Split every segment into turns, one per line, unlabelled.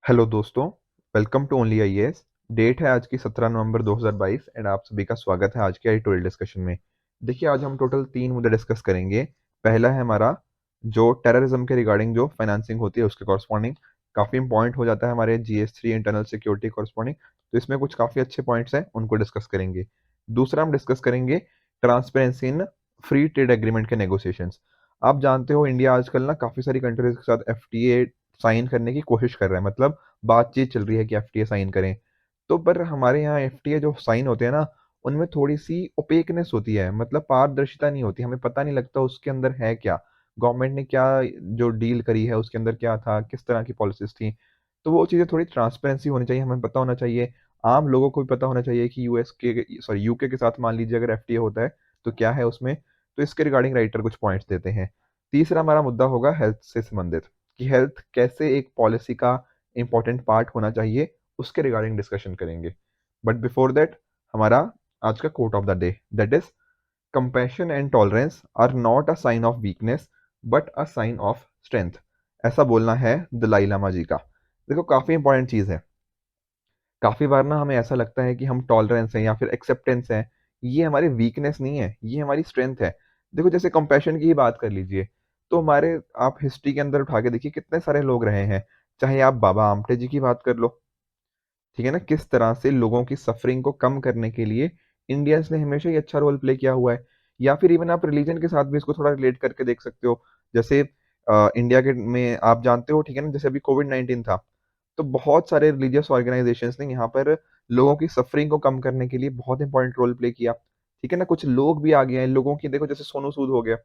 Hello दोस्तों, welcome to only IAS. Date है आज की 17 नवंबर 2022 एंड आप सभी का स्वागत है आज के एडिटोरियल डिस्कशन में। देखिए, आज हम टोटल 3 मुद्दे डिस्कस करेंगे। पहला है हमारा जो टेररिज्म के रिगार्डिंग जो फाइनेंसिंग होती है उसके कॉरस्पॉन्डिंग काफ़ी इंपॉर्टेंट हो जाता है हमारे जीएस 3 इंटरनल सिक्योरिटी कॉरस्पॉन्डिंग। तो इसमें कुछ काफ़ी अच्छे पॉइंट्स हैं, उनको डिस्कस करेंगे। दूसरा हम डिस्कस करेंगे transparency in free trade agreement के नेगोशिएशंस। आप जानते हो इंडिया आजकल ना काफ़ी सारी कंट्रीज के साथ एफटीए साइन करने की कोशिश कर रहा है, मतलब बातचीत चल रही है कि एफटीए साइन करें। तो पर हमारे यहाँ एफटीए जो साइन होते हैं ना, उनमें थोड़ी-सी ओपेकनेस होती है, मतलब पारदर्शिता नहीं होती, हमें पता नहीं लगता उसके अंदर है क्या? गवर्नमेंट ने क्या जो डील करी है उसके अंदर क्या था, किस तरह की पॉलिसीज़ थी। तो वो चीज़ें थोड़ी ट्रांसपेरेंसी होनी चाहिए, हमें पता होना चाहिए, आम लोगों को भी पता होना चाहिए कि यूके के साथ मान लीजिए अगर एफटीए होता है, तो क्या है उसमें? तो इसके रिगार्डिंग राइटर कुछ पॉइंट्स देते हैं। तीसरा हमारा मुद्दा होगा हेल्थ से संबंधित, कि हेल्थ कैसे एक पॉलिसी का इम्पोर्टेंट पार्ट होना चाहिए, उसके रिगार्डिंग डिस्कशन करेंगे। बट बिफोर दैट, हमारा आज का quote of the day, that is compassion and tolerance are not a sign of weakness but a sign of strength. ऐसा बोलना है दलाई लामा जी का। देखो, काफी इंपॉर्टेंट चीज है। काफी बार ना हमें ऐसा लगता है कि हम टॉलरेंस हैं या फिर एक्सेप्टेंस है, ये हमारी वीकनेस नहीं है, ये हमारी स्ट्रेंथ है। देखो, जैसे कंपैशन की ही बात कर लीजिए, तो हमारे आप हिस्ट्री के अंदर उठा के देखिए कितने सारे लोग रहे हैं। चाहे आप बाबा आमटे जी की बात कर लो, ठीक है ना, किस तरह से लोगों की सफरिंग को कम करने के लिए इंडियंस ने हमेशा ही अच्छा रोल प्ले किया हुआ है। या फिर इवन आप रिलीजन के साथ भी इसको थोड़ा रिलेट करके देख सकते हो। जैसे इंडिया के में आप जानते हो, ठीक है ना, जैसे अभी कोविड-19 था, तो बहुत सारे रिलीजियस ऑर्गेनाइजेशंस ने यहाँ पर लोगों की सफरिंग को कम करने के लिए बहुत इंपॉर्टेंट रोल प्ले किया। ठीक है ना, कुछ लोग भी आ गए हैं लोगों की, देखो जैसे सोनू सूद हो गया,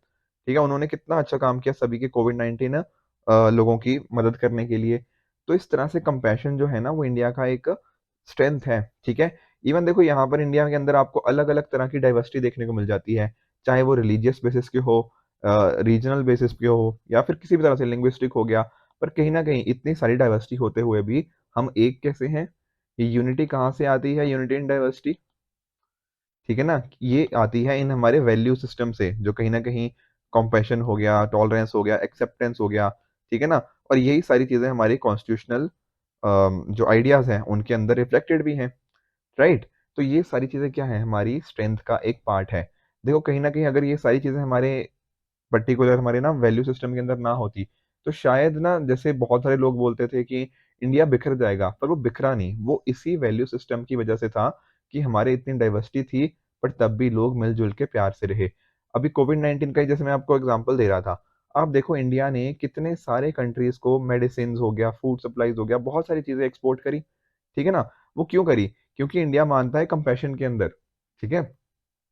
ठीक है, उन्होंने कितना अच्छा काम किया सभी के कोविड-19 लोगों की मदद करने के लिए। तो इस तरह से कंपैशन जो है ना, वो इंडिया का एक स्ट्रेंथ है, ठीक है। इवन देखो, यहाँ पर इंडिया के अंदर आपको अलग अलग तरह की डाइवर्सिटी देखने को मिल जाती है, चाहे वो रिलीजियस बेसिस की हो, रीजनल बेसिस पे हो, या फिर किसी भी तरह से लिंग्विस्टिक हो गया। पर कहीं ना कहीं इतनी सारी डाइवर्सिटी होते हुए भी हम एक कैसे हैं? ये यूनिटी कहाँ से आती है? यूनिटी इन डाइवर्सिटी, ठीक है ना, ये आती है इन हमारे वैल्यू सिस्टम से, जो कहीं ना कहीं कॉम्पैशन हो गया, टॉलरेंस हो गया, एक्सेप्टेंस हो गया, ठीक है ना। और यही सारी चीजें हमारी कॉन्स्टिट्यूशनल जो आइडियाज हैं उनके अंदर रिफ्लेक्टेड भी हैं, राइट। तो ये सारी चीजें क्या है? हमारी स्ट्रेंथ का एक पार्ट है। देखो, कहीं ना कहीं अगर ये सारी चीजें हमारे पर्टिकुलर हमारे ना वैल्यू सिस्टम के अंदर ना होती, तो शायद ना, जैसे बहुत सारे लोग बोलते थे कि इंडिया बिखर जाएगा, पर वो बिखरा नहीं, वो इसी वैल्यू सिस्टम की वजह से था कि हमारे इतनी डाइवर्सिटी थी, पर तब भी लोग मिलजुल के प्यार से रहे। अभी कोविड-19 का ही जैसे मैं आपको एग्जांपल दे रहा था, आप देखो इंडिया ने कितने सारे कंट्रीज को मेडिसिन हो गया, फूड सप्लाईज हो गया, बहुत सारी चीजें एक्सपोर्ट करी, ठीक है ना। वो क्यों करी? क्योंकि इंडिया मानता है कंपैशन के अंदर, ठीक है।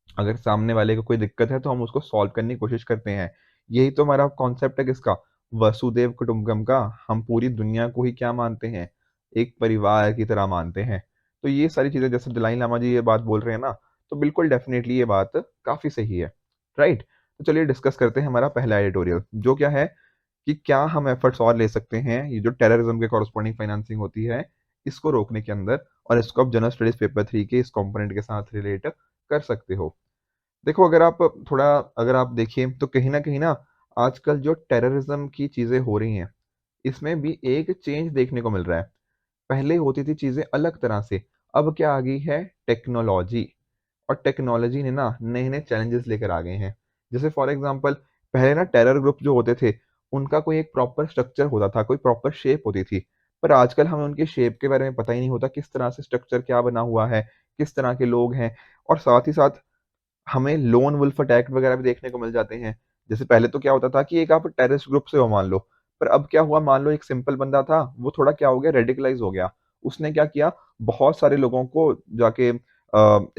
अगर सामने वाले को कोई दिक्कत है तो हम उसको सॉल्व करने की कोशिश करते हैं। यही तो हमारा कॉन्सेप्ट है किसका? वसुदेव कुटुंबकम का। हम पूरी दुनिया को ही क्या मानते हैं? एक परिवार की तरह मानते हैं। तो ये सारी चीजें जैसे दलाई लामा जी ये बात बोल रहे हैं ना, तो बिल्कुल डेफिनेटली ये बात काफी सही है, राइट। तो चलिए डिस्कस करते हैं हमारा पहला एडिटोरियल, जो क्या है कि क्या हम एफर्ट्स और ले सकते हैं ये जो टेररिज्म के कॉरस्पॉन्डिंग फाइनेंसिंग होती है, इसको रोकने के अंदर, और इसको आप जनरल स्टडीज पेपर 3 के इस कंपोनेंट के साथ रिलेट कर सकते हो। देखो, अगर आप देखिए तो कहीं ना आजकल जो टेररिज्म की चीजें हो रही हैं, इसमें भी एक चेंज देखने को मिल रहा है। पहले होती थी चीजें अलग तरह से, अब क्या आ गई है? टेक्नोलॉजी। और टेक्नोलॉजी ने ना नए नए चैलेंजेस लेकर आ गए हैं। जैसे फॉर एग्जांपल, पहले ना टेरर ग्रुप जो होते थे, उनका कोई एक प्रॉपर स्ट्रक्चर होता था, कोई प्रॉपर शेप होती थी। पर आजकल हमें उनकी शेप के बारे में पता ही नहीं होता, किस तरह से स्ट्रक्चर क्या बना हुआ है, किस तरह के लोग हैं। और साथ ही साथ हमें लोन वुल्फ अटैक वगैरह भी देखने को मिल जाते हैं। जैसे पहले तो क्या होता था कि एक आप टेररिस्ट ग्रुप से हो मान लो, पर अब क्या हुआ, मान लो एक सिंपल बंदा था, वो थोड़ा क्या हो गया, रेडिकलाइज हो गया। उसने क्या किया, बहुत सारे लोगों को जाके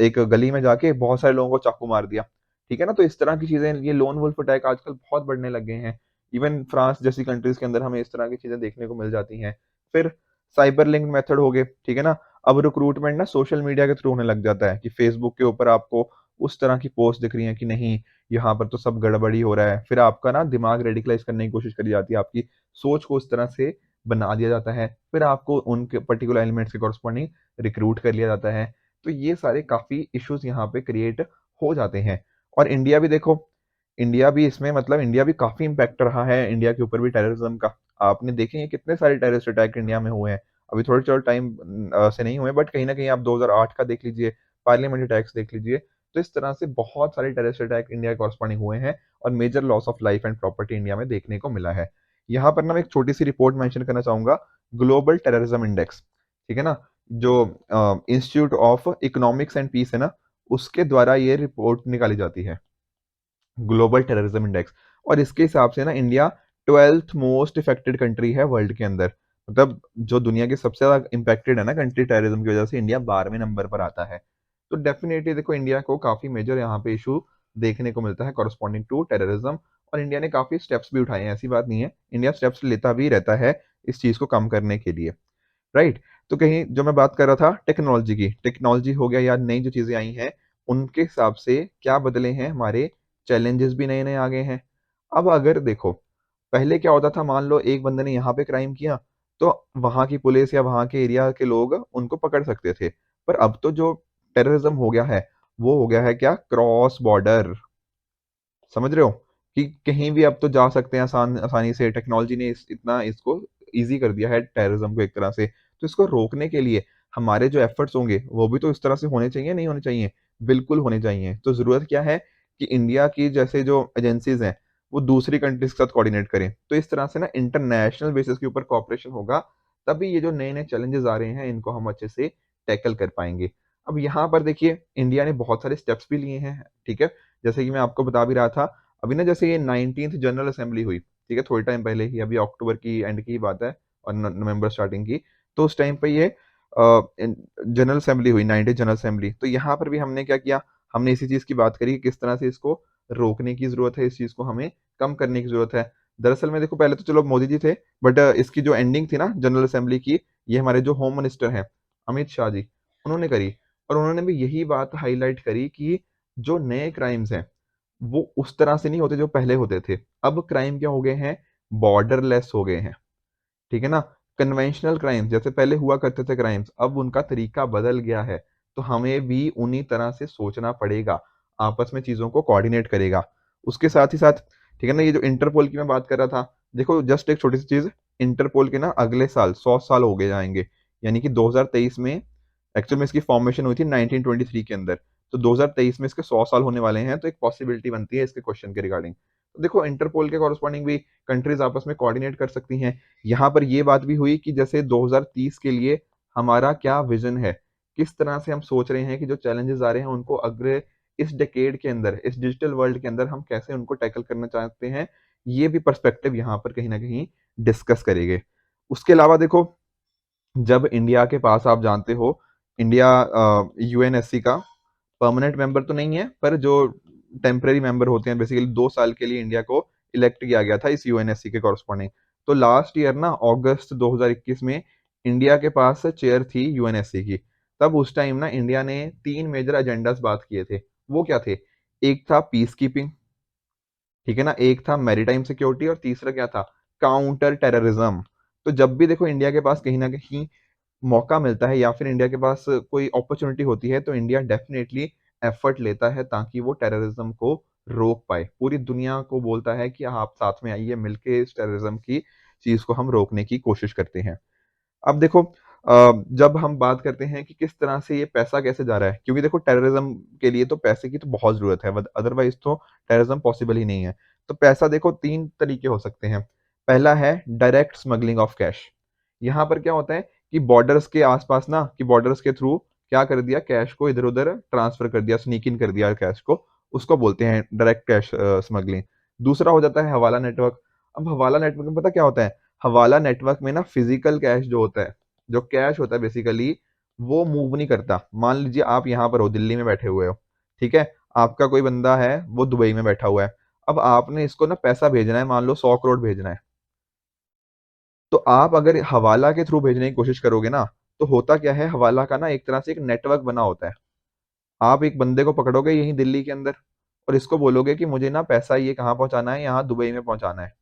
एक गली में जाके बहुत सारे लोगों को चाकू मार दिया, ठीक है ना। तो इस तरह की चीजें, ये लोन वुल्फ अटैक आजकल बहुत बढ़ने लग गए हैं। इवन फ्रांस जैसी कंट्रीज के अंदर हमें इस तरह की चीजें देखने को मिल जाती हैं। फिर साइबर लिंक मेथड हो गए, ठीक है ना। अब रिक्रूटमेंट ना सोशल मीडिया के थ्रू होने लग जाता है, कि फेसबुक के ऊपर आपको उस तरह की पोस्ट दिख रही है कि नहीं, यहाँ पर तो सब गड़बड़ी हो रहा है। फिर आपका ना दिमाग रेडिकलाइज करने की कोशिश करी जाती है, आपकी सोच को उस तरह से बना दिया जाता है, फिर आपको उनके पर्टिकुलर एलिमेंट्स के कॉरस्पॉन्डिंग रिक्रूट कर लिया जाता है। तो ये सारे काफी इश्यूज यहाँ पे क्रिएट हो जाते हैं। और इंडिया भी देखो, इंडिया भी इसमें, मतलब इंडिया भी काफी इम्पैक्ट रहा है, इंडिया के ऊपर भी टेररिज्म का। आपने देखे हैं कितने सारे टेररिस्ट अटैक इंडिया में हुए हैं। अभी थोड़े चलो टाइम से नहीं हुए, बट कहीं ना कहीं आप 2008 का देख लीजिए, पार्लियामेंट्री टैक्स देख लीजिए। तो इस तरह से बहुत सारे टेररिस्ट अटैक इंडिया के कॉरस्पॉन्डिंग हुए हैं और major loss of life and property India में देखने को मिला है। यहाँ पर ना मैं एक छोटी सी रिपोर्ट मेंशन करना चाहूंगा, ग्लोबल टेररिज्म इंडेक्स, ठीक है ना, जो institute of economics and peace है ना, उसके द्वारा ये रिपोर्ट निकाली जाती है, ग्लोबल टेररिज्म इंडेक्स। और इसके हिसाब से ना India 12th most affected country है वर्ल्ड के अंदर। मतलब जो दुनिया की सबसे ज्यादा इम्पैक्टेड है ना कंट्री टेररिज्म की वजह से, इंडिया 12वें नंबर पर आता है। तो डेफिनेटली देखो इंडिया को काफी मेजर यहाँ पे इशू देखने को मिलता है कॉरस्पॉन्डिंग टू टेररिज्म। और इंडिया ने काफी स्टेप्स भी उठाए हैं, ऐसी बात नहीं है, इंडिया स्टेप्स लेता भी रहता है इस चीज को कम करने के लिए, राइट। तो कहीं जो मैं बात कर रहा था टेक्नोलॉजी की, टेक्नोलॉजी हो गया या नई जो चीजें आई हैं, उनके हिसाब से क्या बदले हैं हमारे, चैलेंजेस भी नए नए आ गए हैं। अब अगर देखो, पहले क्या होता था, मान लो एक बंदे ने यहाँ पे क्राइम किया, तो वहां की पुलिस या वहां के एरिया के लोग उनको पकड़ सकते थे। पर अब तो जो टेररिज्म हो गया है, वो हो गया है क्या, क्रॉस बॉर्डर। समझ रहे हो कि कहीं भी अब तो जा सकते हैं आसानी से, टेक्नोलॉजी ने इतना इसको इजी कर दिया है टेररिज्म को एक तरह से। तो इसको रोकने के लिए हमारे जो एफर्ट्स होंगे वो भी तो इस तरह से होने चाहिए, नहीं होने चाहिए, बिल्कुल होने चाहिए। तो जरूरत क्या है कि इंडिया की जैसे जो एजेंसीज हैं वो दूसरी कंट्रीज के साथ कोऑर्डिनेट करें। तो इस तरह से ना इंटरनेशनल बेसिस के ऊपर कॉपरेशन होगा, तभी ये जो नए नए चैलेंजेस आ रहे हैं इनको हम अच्छे से टैकल कर पाएंगे। अब यहाँ पर देखिए इंडिया ने बहुत सारे स्टेप्स भी लिए हैं, ठीक है। जैसे कि मैं आपको बता भी रहा था, अभी ना जैसे ये 19th जनरल असेंबली हुई, ठीक है, थोड़ी टाइम पहले ही, अभी अक्टूबर की एंड की बात है और नवंबर स्टार्टिंग की। तो उस टाइम पे ये जनरल असेंबली हुई, 19th जनरल असेंबली। तो यहाँ पर भी हमने क्या किया, हमने इसी चीज की बात करी कि किस तरह से इसको रोकने की जरूरत है, इस चीज को हमें कम करने की जरूरत है। दरअसल में देखो पहले तो चलो मोदी जी थे, बट इसकी जो एंडिंग थी ना जनरल असेंबली की, ये हमारे जो होम मिनिस्टर हैं अमित शाह जी, उन्होंने करी। और उन्होंने भी यही बात हाईलाइट करी कि जो नए क्राइम्स हैं वो उस तरह से नहीं होते जो पहले होते थे। अब क्राइम क्या हो गए हैं, बॉर्डरलेस हो गए हैं, ठीक है ना। कन्वेंशनल क्राइम्स जैसे पहले हुआ करते थे क्राइम्स, अब उनका तरीका बदल गया है। तो हमें भी उन्हीं तरह से सोचना पड़ेगा, आपस में चीजों को कोऑर्डिनेट करेगा। उसके साथ ही साथ, ठीक है ना, ये जो इंटरपोल की मैं बात कर रहा था, देखो जस्ट एक छोटी सी चीज, इंटरपोल के ना अगले साल 100 साल हो गए जाएंगे, यानी कि 2023 में, एक्चुअल में इसकी फॉर्मेशन हुई थी 1923 के अंदर। तो 2023 में इसके 100 साल होने वाले हैं, तो एक पॉसिबिलिटी बनती है इसके क्वेश्चन के रिगार्डिंग। तो देखो इंटरपोल के कॉरस्पॉन्डिंग भी कंट्रीज आपस में कोऑर्डिनेट कर सकती हैं। यहाँ पर ये बात भी हुई कि जैसे 2030 के लिए हमारा क्या विजन है, किस तरह से हम सोच रहे हैं कि जो चैलेंजेस आ रहे हैं उनको अगले इस डेकेड के अंदर, इस डिजिटल वर्ल्ड के अंदर हम कैसे उनको टैकल करना चाहते हैं, ये भी पर्सपेक्टिव यहाँ पर कहीं ना कहीं डिस्कस करेंगे। उसके अलावा देखो, जब इंडिया के पास, आप जानते हो, इंडिया यूएनएससी का परमानेंट मेंबर तो नहीं है, पर जो टेम्पररी मेंबर होते हैं, बेसिकली 2 साल के लिए इंडिया को इलेक्ट किया गया था इस यूएनएससी के कॉरस्पॉन्डिंग। तो लास्ट ईयर ना अगस्त 2021 में इंडिया के पास चेयर थी यूएनएससी की। तब उस टाइम ना इंडिया ने 3 मेजर एजेंडास बात किए थे। वो क्या थे, एक था पीस कीपिंग, ठीक है ना, एक था मैरीटाइम सिक्योरिटी, और तीसरा क्या था, काउंटर टेररिज्म। तो जब भी देखो इंडिया के पास कहीं ना कहीं मौका मिलता है या फिर इंडिया के पास कोई अपॉर्चुनिटी होती है, तो इंडिया डेफिनेटली एफर्ट लेता है ताकि वो टेररिज्म को रोक पाए। पूरी दुनिया को बोलता है कि आप साथ में आइए, मिलके इस टेररिज्म की चीज को हम रोकने की कोशिश करते हैं। अब देखो, जब हम बात करते हैं कि किस तरह से ये पैसा कैसे जा रहा है, क्योंकि देखो टेररिज्म के लिए तो पैसे की तो बहुत जरूरत है, अदरवाइज तो टेररिज्म पॉसिबल ही नहीं है। तो पैसा देखो 3 तरीके हो सकते हैं। पहला है डायरेक्ट स्मगलिंग ऑफ कैश। यहाँ पर क्या होता है कि बॉर्डर्स के आसपास ना, कि बॉर्डर्स के थ्रू क्या कर दिया, कैश को इधर उधर ट्रांसफर कर दिया, स्नीक इन कर दिया कैश को, उसको बोलते हैं डायरेक्ट कैश स्मगलिंग। दूसरा हो जाता है हवाला नेटवर्क। अब हवाला नेटवर्क में पता क्या होता है, हवाला नेटवर्क में ना फिजिकल कैश जो होता है, जो कैश होता है बेसिकली, वो मूव नहीं करता। मान लीजिए आप यहाँ पर हो, दिल्ली में बैठे हुए हो, ठीक है, आपका कोई बंदा है वो दुबई में बैठा हुआ है। अब आपने इसको ना पैसा भेजना है, मान लो 100 करोड़ भेजना है। तो आप अगर हवाला के थ्रू भेजने की कोशिश करोगे ना, तो होता क्या है, हवाला का ना एक तरह से एक नेटवर्क बना होता है। आप एक बंदे को पकड़ोगे यहीं दिल्ली के अंदर, और इसको बोलोगे कि मुझे ना पैसा ये कहाँ पहुंचाना है, यहाँ दुबई में पहुंचाना है।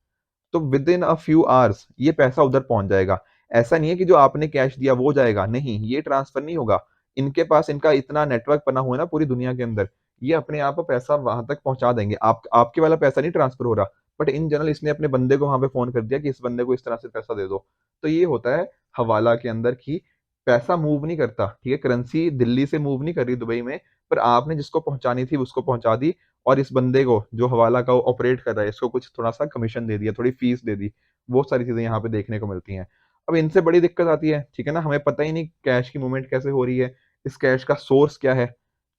तो with in a few hours ये पैसा उधर पहुंच जाएगा। ऐसा नहीं है कि जो आपने कैश दिया वो जाएगा, नहीं, ये ट्रांसफर नहीं होगा। इनके पास इनका इतना नेटवर्क बना हुआ है ना पूरी दुनिया के अंदर, ये अपने आप पैसा वहां तक पहुंचा देंगे। आपके वाला पैसा नहीं ट्रांसफर हो रहा, बट इन जनरल इसने अपने बंदे को वहां पे फोन कर दिया कि इस बंदे को इस तरह से पैसा दे दो। तो ये होता है हवाला के अंदर की पैसा मूव नहीं करता, ठीक है, करेंसी दिल्ली से मूव नहीं कर रही दुबई में, पर आपने जिसको पहुंचानी थी उसको पहुंचा दी, और इस बंदे को जो हवाला का ऑपरेट कर रहा है इसको कुछ थोड़ा सा कमीशन दे दिया, थोड़ी फीस दे दी। वो सारी चीजें यहाँ पे देखने को मिलती हैं। अब इनसे बड़ी दिक्कत आती है, ठीक है ना, हमें पता ही नहीं कैश की मूवमेंट कैसे हो रही है, इस कैश का सोर्स क्या है,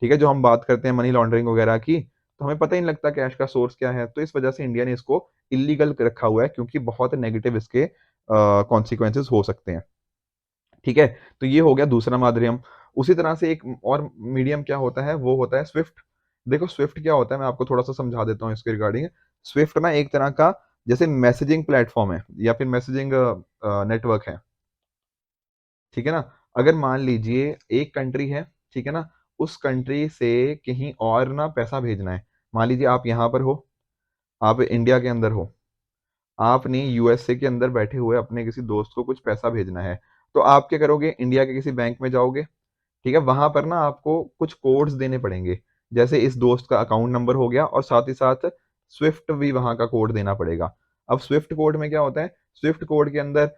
ठीक है, जो हम बात करते हैं मनी लॉन्ड्रिंग वगैरह की, तो हमें पता ही नहीं लगता कैश का सोर्स क्या है। तो इस वजह से इंडिया ने इसको इलीगल रखा हुआ है, क्योंकि बहुत नेगेटिव इसके कॉन्सिक्वेंसेस हो सकते हैं, ठीक है। तो ये हो गया दूसरा माध्यम। उसी तरह से एक और मीडियम क्या होता है, वो होता है स्विफ्ट। देखो स्विफ्ट क्या होता है, मैं आपको थोड़ा सा समझा देता हूँ इसके रिगार्डिंग। स्विफ्ट ना एक तरह का जैसे मैसेजिंग प्लेटफॉर्म है या फिर मैसेजिंग नेटवर्क है, ठीक है ना। अगर मान लीजिए एक कंट्री है, ठीक है ना, उस कंट्री से कहीं और ना पैसा भेजना है, मान लीजिए आप यहाँ पर हो, आप इंडिया के अंदर हो, आपने यूएसए के अंदर बैठे हुए अपने किसी दोस्त को कुछ पैसा भेजना है, तो आप क्या करोगे, इंडिया के किसी बैंक में जाओगे, ठीक है, वहां पर ना आपको कुछ कोड्स देने पड़ेंगे, जैसे इस दोस्त का अकाउंट नंबर हो गया, और साथ ही साथ स्विफ्ट भी वहां का कोड देना पड़ेगा। अब स्विफ्ट कोड में क्या होता है, स्विफ्ट कोड के अंदर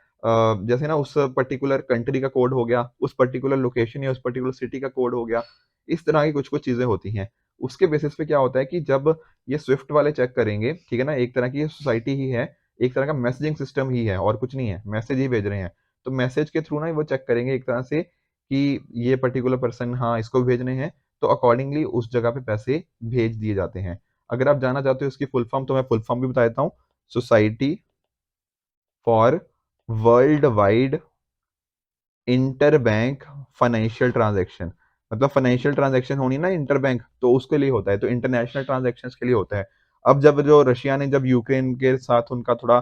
जैसे ना उस पर्टिकुलर कंट्री का कोड हो गया, उस पर्टिकुलर लोकेशन या उस पर्टिकुलर सिटी का कोड हो गया, इस तरह की कुछ कुछ चीजें होती हैं। उसके बेसिस पे क्या होता है कि जब ये स्विफ्ट वाले चेक करेंगे, ठीक है ना, एक तरह की ये सोसाइटी ही है, एक तरह का मैसेजिंग सिस्टम ही है और कुछ नहीं है, मैसेज ही भेज रहे हैं, तो मैसेज के थ्रू ना वो चेक करेंगे एक तरह से कि ये पर्टिकुलर पर्सन, हाँ इसको भी भेजने हैं, तो अकॉर्डिंगली उस जगह पे पैसे भेज दिए जाते हैं। अगर आप जानना चाहते हो इसकी फुल फॉर्म, तो मैं फुल फॉर्म भी बता देता हूँ। Society for world wide inter bank financial transaction, मतलब फाइनेंशियल ट्रांजैक्शन होनी ना इंटर बैंक, तो उसके लिए होता है, तो इंटरनेशनल ट्रांजैक्शन के लिए होता है। अब जब जो रशिया ने जब यूक्रेन के साथ उनका थोड़ा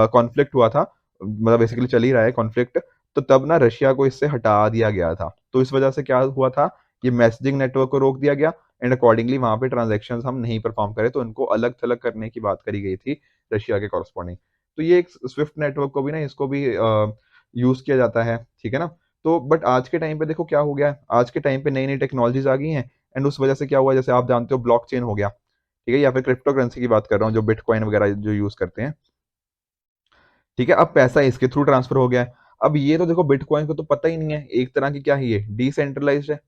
कॉन्फ्लिक्ट हुआ था, मतलब बेसिकली चल ही रहा है कॉन्फ्लिक्ट, तो तब ना रशिया को इससे हटा दिया गया था, तो इस वजह से क्या हुआ था, ये मैसेजिंग नेटवर्क को रोक दिया गया, एंड अकॉर्डिंगली वहां पे ट्रांजेक्शन हम नहीं परफॉर्म करे, तो इनको अलग थलग करने की बात करी गई थी रशिया के कॉरस्पॉन्डिंग। तो ये एक स्विफ्ट नेटवर्क को भी ना, इसको भी यूज किया जाता है, ठीक है ना। तो बट आज के टाइम पे देखो क्या हो गया है, आज के टाइम पे नई नई टेक्नोलॉजीज आ गई हैं, एंड उस वजह से क्या हुआ, जैसे आप जानते हो ब्लॉकचेन हो गया, ठीक है, या फिर क्रिप्टो करेंसी की बात कर रहा हूँ, जो बिटकॉइन वगैरह जो यूज करते हैं, ठीक है। अब पैसा इसके थ्रू ट्रांसफर हो गया है। अब ये तो देखो बिटकॉइन को तो पता ही नहीं है, एक तरह की क्या ही है, डिसेंट्रलाइज्ड है,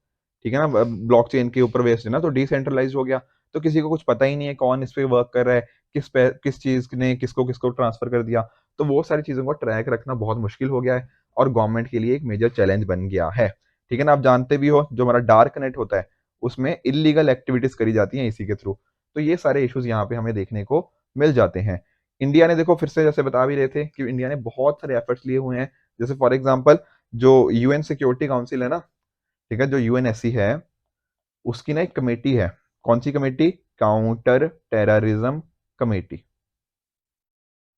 ठीक है ना, ब्लॉकचेन के ऊपर बेस्ड है ना, तो डिसेंट्रलाइज्ड हो गया, तो किसी को कुछ पता ही नहीं है कौन इस पे वर्क कर रहा है, किस चीज ने किसको किसको ट्रांसफर कर दिया, तो वो सारी चीजों को ट्रैक रखना बहुत मुश्किल हो गया है, और गवर्नमेंट के लिए एक मेजर चैलेंज बन गया है, ठीक है ना। आप जानते भी हो जो हमारा डार्क नेट होता है, उसमें इलीगल एक्टिविटीज करी जाती हैं इसी के थ्रू, तो ये सारे इश्यूज यहाँ पे हमें देखने को मिल जाते हैं। इंडिया ने देखो फिर से जैसे बता भी रहे थे कि इंडिया ने बहुत सारे एफर्ट्स लिए हुए हैं, जैसे फॉर एग्जांपल जो यूएन सिक्योरिटी काउंसिल है ना, ठीक है, जो यूएनएससी है, उसकी ना एक कमेटी है, कौन सी कमेटी, काउंटर टेररिज्म कमेटी।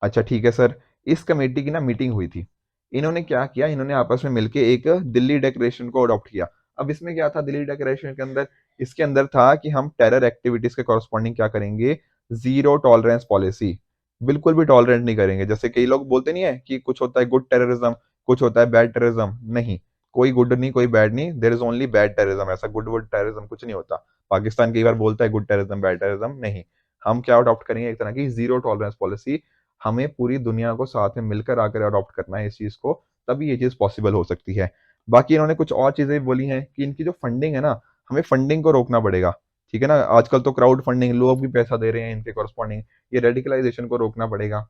अच्छा ठीक है सर, इस कमेटी की ना मीटिंग हुई थी, इन्होंने क्या किया, इन्होंने आपस में मिलके एक दिल्ली डेक्लेरेशन को अडॉप्ट किया। अब इसमें क्या था दिल्ली डेक्लेरेशन के अंदर, इसके अंदर था कि हम टेरर एक्टिविटीज के कॉरस्पॉन्डिंग क्या करेंगे, जीरो टॉलरेंस पॉलिसी, बिल्कुल भी टॉलरेंट नहीं करेंगे। जैसे कई लोग बोलते नहीं है कि कुछ होता है गुड टेररिज्म, कुछ होता है बैड टेररिज्म, नहीं, कोई गुड नहीं कोई बैड नहीं, there is only bad terrorism, ऐसा गुड वुड टेररिज्म कुछ नहीं होता। पाकिस्तान कई बार बोलता है गुड टेररिज्म बैड टेररिज्म, नहीं, हम क्या अडॉप्ट करेंगे, एक तरह की जीरो टॉलरेंस पॉलिसी, हमें पूरी दुनिया को साथ में मिलकर आकर अडॉप्ट करना है इस चीज को, तभी ये चीज पॉसिबल हो सकती है। बाकी इन्होंने कुछ और चीजें भी बोली हैं कि इनकी जो फंडिंग है ना, हमें फंडिंग को रोकना पड़ेगा, ठीक है ना, आजकल तो क्राउड फंडिंग लोग भी पैसा दे रहे हैं इनके कॉरस्पॉन्डिंग, ये रेडिकलाइजेशन को रोकना पड़ेगा,